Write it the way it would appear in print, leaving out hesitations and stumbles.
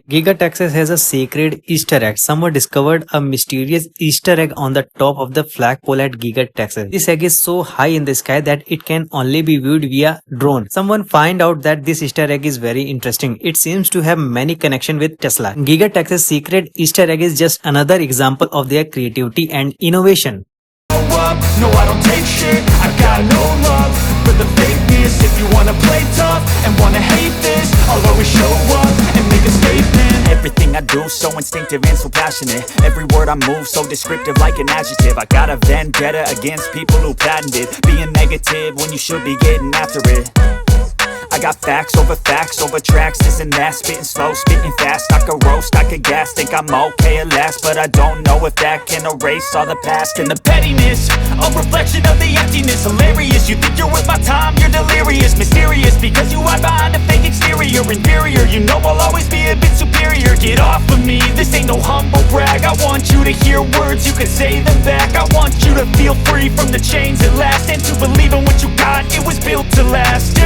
Giga Texas has a sacred Easter egg. Someone discovered a mysterious Easter egg on the top of the flagpole at Giga Texas. This egg is so high in the sky that it can only be viewed via drone. Someone find out that this Easter egg is very interesting. It seems to have many connection with Tesla. Giga Texas secret Easter egg is just another example of their creativity and innovation. No, I don't take shit, I got no love for the fakeness. If you wanna play tough and wanna hate this, I'll always show up and make a statement. Everything I do so instinctive and so passionate. Every word I move so descriptive like an adjective. I got a vendetta against people who patented being negative when you should be getting after it. I got facts over tracks, this and that. Spitting slow, spitting fast, I could roast, I could gas. Think I'm okay at last, but I don't know if that can erase all the past. And the pettiness, a reflection of the emptiness. Hilarious, you think you're worth my time, you're delirious. Mysterious, because you hide behind a fake exterior. Inferior, you know I'll always be a bit superior. Get off of me, this ain't no humble brag. I want you to hear words, you can say them back. I want you to feel free from the chains at last, and to believe in what you got, it was built to last.